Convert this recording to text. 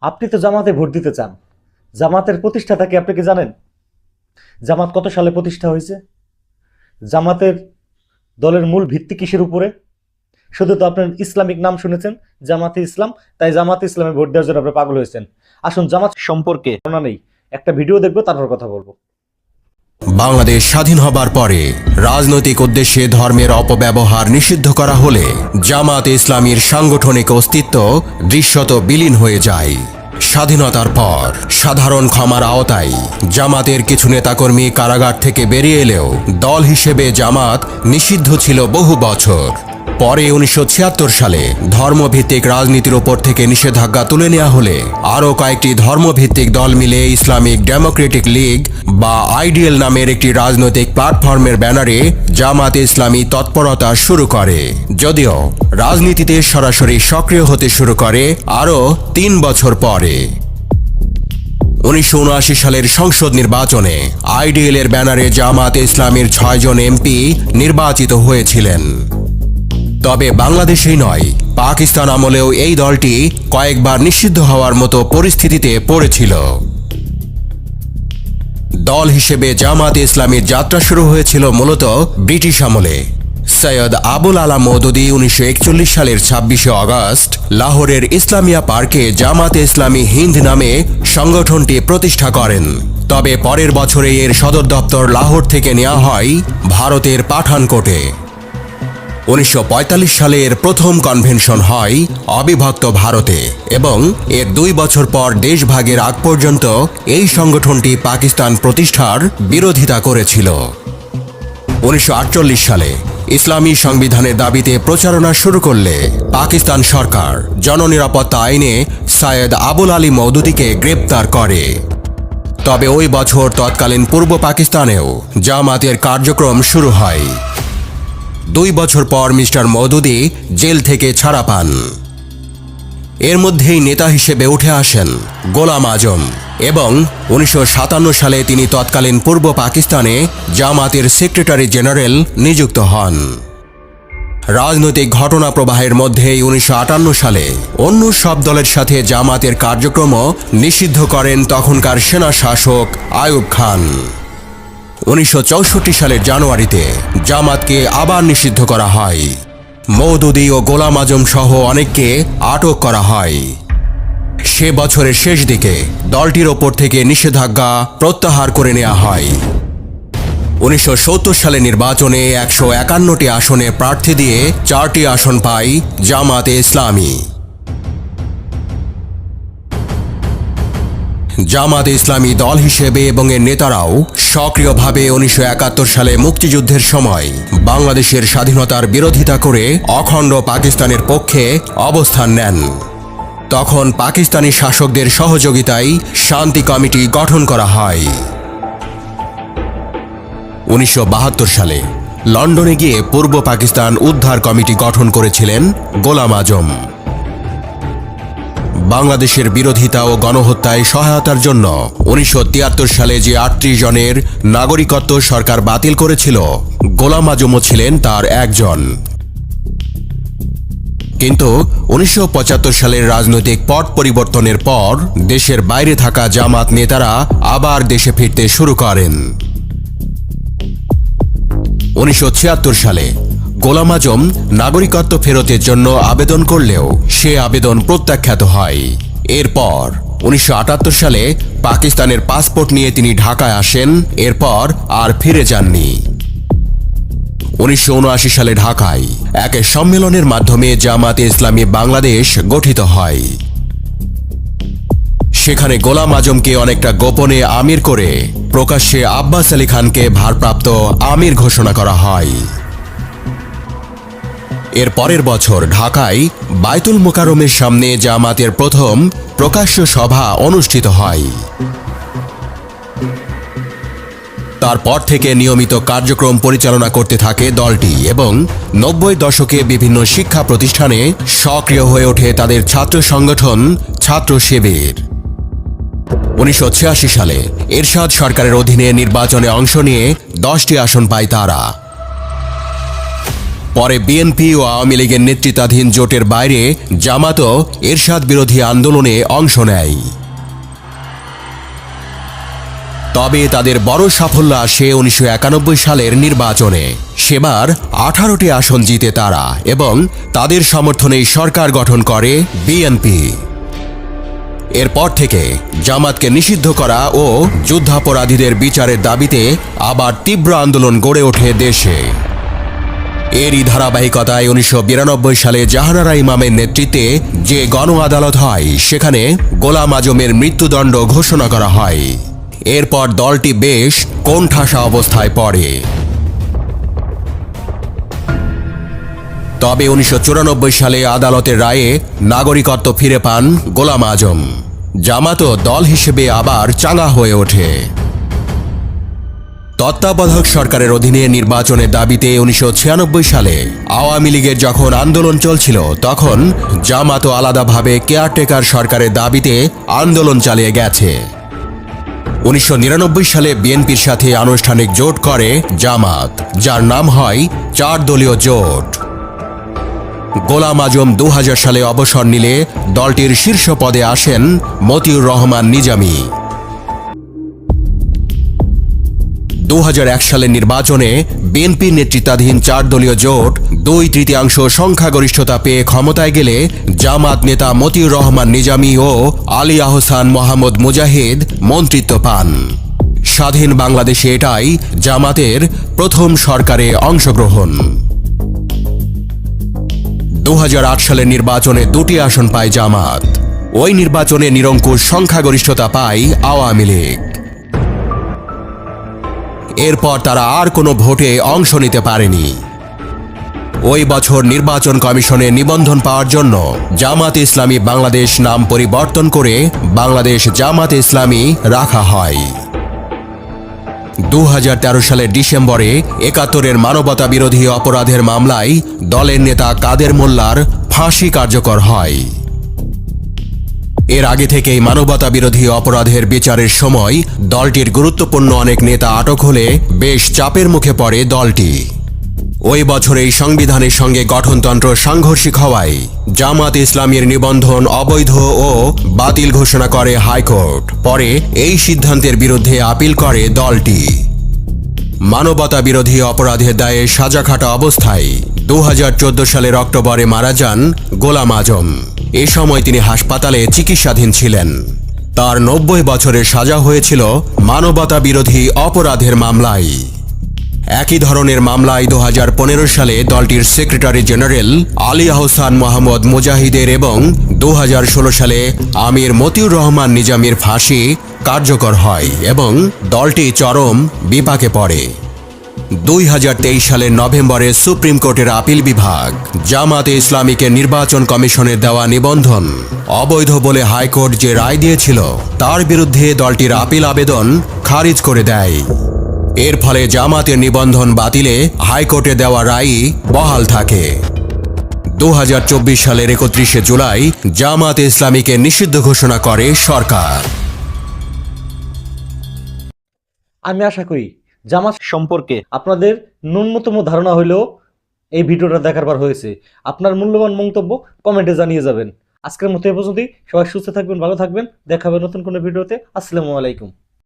আপনি তো জামাতে ভোট দিতে চান। জামাতের প্রতিষ্ঠাতা কি আপনি কি জানেন? জামাত কত সালে প্রতিষ্ঠা হয়েছে? জামাতের দলের মূল ভিত্তি কিসের উপরে? শুধু তো আপনার ইসলামিক নাম শুনেছেন, জামাতে ইসলাম, তাই জামাতে ইসলামে ভোট দেওয়ার জন্য আপনি পাগল হয়েছেন। আসুন, জামাত সম্পর্কে ধারণা নেই, একটা ভিডিও দেখবো, তারপর কথা বলবো। বাংলাদেশ স্বাধীন হবার পরে রাজনৈতিক উদ্দেশ্যে ধর্মের অপব্যবহার নিষিদ্ধ করা হলে জামাতে ইসলামীর সাংগঠনিক অস্তিত্ব দৃশ্যত বিলীন হয়ে যায়। স্বাধীনতার পর সাধারণ ক্ষমার আওতায় জামাতের কিছু নেতাকর্মী কারাগার থেকে বেরিয়ে এলেও দল হিসেবে জামাত নিষিদ্ধ ছিল বহু বছর। পরে 1976 সালে ধর্মভিত্তিক রাজনীতির ওপর থেকে নিষেধাজ্ঞা তুলে নেওয়া হলে আরও কয়েকটি ধর্মভিত্তিক দল মিলে ইসলামিক ডেমোক্রেটিক লীগ বা আইডিএল নামের একটি রাজনৈতিক প্ল্যাটফর্মের ব্যানারে জামাতে ইসলামী তৎপরতা শুরু করে, যদিও রাজনীতিতে সরাসরি সক্রিয় হতে শুরু করে আরও 3 বছর পরে। 1979 সালের সংসদ নির্বাচনে আইডিএল এর ব্যানারে জামাতে ইসলামীর 6 জন এমপি নির্বাচিত হয়েছিলেন। তবে বাংলাদেশেই নয়, পাকিস্তান আমলেও এই দলটি কয়েকবার নিষিদ্ধ হওয়ার মতো পরিস্থিতিতে পড়েছিল। দল হিসেবে জামাতে ইসলামীর যাত্রা শুরু হয়েছিল মূলত ব্রিটিশ আমলে। সৈয়দ আবুল আলা মওদুদী 1941 সালের 26শে আগস্ট লাহোরের ইসলামিয়া পার্কে জামাতে ইসলামী হিন্দ নামে সংগঠনটি প্রতিষ্ঠা করেন। তবে পরের বছরে এর সদর দপ্তর লাহোর থেকে নেওয়া হয় ভারতের পাঠানকোটে। 1945 সালে এর প্রথম কনভেনশন হয় অবিভক্ত ভারতে এবং এর 2 বছর পর দেশভাগের আগ পর্যন্ত এই সংগঠনটি পাকিস্তান প্রতিষ্ঠার বিরোধিতা করেছিল। 1948 সালে ইসলামী সংবিধানের দাবিতে প্রচারণা শুরু করলে পাকিস্তান সরকার জননিরাপত্তা আইনে সৈয়দ আবুল আলী মওদুদীকে গ্রেপ্তার করে। তবে ওই বছর তৎকালীন পূর্ব পাকিস্তানেও জামাতের কার্যক্রম শুরু হয়। 2 বছর পর মিস্টার মওদুদী জেল থেকে ছাড়া পান। এর মধ্যেই নেতা হিসেবে উঠে আসেন গোলাম আজম এবং 1957 সালে তিনি তৎকালীন পূর্ব পাকিস্তানে জামাতের সেক্রেটারি জেনারেল নিযুক্ত হন। রাজনৈতিক ঘটনা প্রবাহের মধ্যেই 1958 সালে অন্য সব দলের সাথে জামাতের কার্যক্রমও নিষিদ্ধ করেন তখনকার সেনা শাসক আইয়ুব খান। 1964 সালের জানুয়ারিতে জামাতকে আবার নিষিদ্ধ করা হয়। মওদুদী ও গোলাম আজম সহ অনেককে আটক করা হয়। সে বছরের শেষ দিকে দলটির ওপর থেকে নিষেধাজ্ঞা প্রত্যাহার করে নেওয়া হয়। 1970 সালে নির্বাচনে 151টি আসনে প্রার্থী দিয়ে 4টি আসন পায় জামাতে ইসলামী। জামাতে ইসলামী দল হিসেবে এবং এর নেতারাও সক্রিয়ভাবে 1971 সালে মুক্তিযুদ্ধের সময় বাংলাদেশের স্বাধীনতার বিরোধিতা করে অখণ্ড পাকিস্তানের পক্ষে অবস্থান নেন। তখন পাকিস্তানি শাসকদের সহযোগিতায় শান্তি কমিটি গঠন করা হয়। 1972 সালে লন্ডনে গিয়ে পূর্ব পাকিস্তান উদ্ধার কমিটি গঠন করেছিলেন গোলাম আজম। বাংলাদেশের বিরোধিতা ও গণহত্যায় সহায়তার জন্য 1973 সালে যে 38 জনের নাগরিকত্ব সরকার বাতিল করেছিল, গোলাম আজমও ছিলেন তার একজন। কিন্তু 1975 সালের রাজনৈতিক পট পরিবর্তনের পর দেশের বাইরে থাকা জামাত নেতারা আবার দেশে ফিরতে শুরু করেন। 1976 সালে গোলাম আজম নাগরিকত্ব ফেরতের জন্য আবেদন করলেও সে আবেদন প্রত্যাখ্যাত হয়। এরপর 1978 সালে পাকিস্তানের পাসপোর্ট নিয়ে তিনি ঢাকায় আসেন, এরপর আর ফিরে যাননি। 1979 সালে ঢাকায় এক সম্মেলনের মাধ্যমে জামাতে ইসলামী বাংলাদেশ গঠিত হয়। সেখানে গোলাম আজমকে অনেকটা গোপনে আমির করে প্রকাশ্যে আব্বাস আলী খানকে ভারপ্রাপ্ত আমির ঘোষণা করা হয়। এর পরের বছর ঢাকায় বায়তুল মোকাররমের সামনে জামাতের প্রথম প্রকাশ্য সভা অনুষ্ঠিত হয়। তারপর থেকে নিয়মিত কার্যক্রম পরিচালনা করতে থাকে দলটি এবং 90 দশকে বিভিন্ন শিক্ষা প্রতিষ্ঠানে সক্রিয় হয়ে ওঠে তাদের ছাত্র সংগঠন ছাত্র শিবির। 1986 সালে এরশাদ সরকারের অধীনে নির্বাচনে অংশ নিয়ে 10টি আসন পায় তারা। পরে বিএনপি ও আওয়ামী লীগের নেতৃত্বাধীন জোটের বাইরে জামাতও এরশাদ বিরোধী আন্দোলনে অংশ নেয়। তবে তাদের বড় সাফল্য আসে 1991 সালের নির্বাচনে। সেবার 18টি আসন জিতে তারা এবং তাদের সমর্থনেই সরকার গঠন করে বিএনপি। এরপর থেকে জামাতকে নিষিদ্ধ করা ও যুদ্ধাপরাধীদের বিচারের দাবিতে আবার তীব্র আন্দোলন গড়ে ওঠে দেশে। এরই ধারাবাহিকতায় 1992 সালে জাহানারা ইমামের নেতৃত্বে যে গণ আদালত হয় সেখানে গোলাম আজমের মৃত্যুদণ্ড ঘোষণা করা হয়। এরপর দলটি বেশ কোণঠাসা অবস্থায় পড়ে। তবে 1994 সালে আদালতের রায়ে নাগরিকত্ব ফিরে পান গোলাম আজম। জামাতও দল হিসেবে আবার চাঙা হয়ে ওঠে। তত্ত্বাবধায়ক সরকারের অধীনে নির্বাচনের দাবিতে 1996 সালে আওয়ামী লীগের যখন আন্দোলন চলছিল তখন জামাতও আলাদাভাবে কেয়ারটেকার সরকারের দাবিতে আন্দোলন চালিয়ে গেছে। 1999 সালে বিএনপির সাথে আনুষ্ঠানিক জোট করে জামাত, যার নাম হয় 4 দলীয় জোট। গোলাম আজম 2000 সালে অবসর নিলে দলটির শীর্ষ পদে আসেন মতিউর রহমান নিজামী। 2001 সালের নির্বাচনে বিএনপির নেতৃত্বাধীন 4 দলীয় জোট 2/3 সংখ্যাগরিষ্ঠতা পেয়ে ক্ষমতায় গেলে জামাত নেতা মতিউর রহমান নিজামী ও আলী আহসান মোহাম্মদ মুজাহিদ মন্ত্রিত্ব পান। স্বাধীন বাংলাদেশে এটাই জামাতের প্রথম সরকারে অংশগ্রহণ। 2008 সালের নির্বাচনে 2টি আসন পায় জামাত। ওই নির্বাচনে নিরঙ্কুশ সংখ্যাগরিষ্ঠতা পায় আওয়ামী লীগ। এরপর তারা আর কোনো ভোটে অংশ নিতে পারেনি। ওই বছর নির্বাচন কমিশনে নিবন্ধন পাওয়ার জন্য জামাত ইসলামী বাংলাদেশ নাম পরিবর্তন করে বাংলাদেশ জামাত ইসলামী রাখা হয়। 2013 সালের ডিসেম্বরে 71-এর মানবতা বিরোধী অপরাধের মামলায় দলের নেতা কাদের মোল্লার ফাঁসি কার্যকর হয়। এর আগে থেকেই মানবতা বিরোধী অপরাধের বিচারের সময় দলটির গুরুত্বপূর্ণ অনেক নেতা আটক হলে বেশ চাপের মুখে পড়ে দলটি। ওই বছরেই সংবিধানের সঙ্গে গঠনতন্ত্র সাংঘর্ষিক হওয়ায় জামাত ইসলামীর নিবন্ধন অবৈধ ও বাতিল ঘোষণা করে হাইকোর্ট। পরে এই সিদ্ধান্তের বিরুদ্ধে আপিল করে দলটি। মানবতা বিরোধী অপরাধের দায়ে সাজা খাটা অবস্থায় 2014 সালের অক্টোবরে মারা যান গোলাম আজম। এ সময় তিনি হাসপাতালে চিকিৎসাধীন ছিলেন। তার 90 বছরের সাজা হয়েছিল মানবতা বিরোধী অপরাধের মামলায়। একই ধরনের মামলায় 2015 সালে দলটির সেক্রেটারি জেনারেল আলী আহসান মোহাম্মদ মুজাহিদের এবং 2016 সালে আমির মতিউর রহমান নিজামীর ফাঁসি কার্যকর হয় এবং দলটি চরম বিপাকে পড়ে। 2023 সালের নভেম্বরে সুপ্রিম কোর্টের আপিল বিভাগ জামাতে ইসলামীকে নির্বাচন কমিশনের দেওয়া নিবন্ধন অবৈধ বলে হাইকোর্ট যে রায় দিয়েছিল তার বিরুদ্ধে দলটির আপিল আবেদন খারিজ করে দেয়। এর ফলে জামাতের নিবন্ধন বাতিলে হাইকোর্টে দেওয়া রায়ই বহাল থাকে। 2024 সালের 31 জুলাই জামাতে ইসলামীকে নিষিদ্ধ ঘোষণা করে সরকার। আমি আশা করি জামাত সম্পর্কে আপনাদের ন্যূনতম ধারণা হইলেও এই ভিডিওটা দেখার পর হয়েছে। আপনার মূল্যবান মন্তব্য কমেন্টে জানিয়ে যাবেন। আজকের মতো এ পর্যন্তই। সবাই সুস্থ থাকবেন, ভালো থাকবেন। দেখা হবে নতুন কোনো ভিডিওতে। আসসালামু আলাইকুম।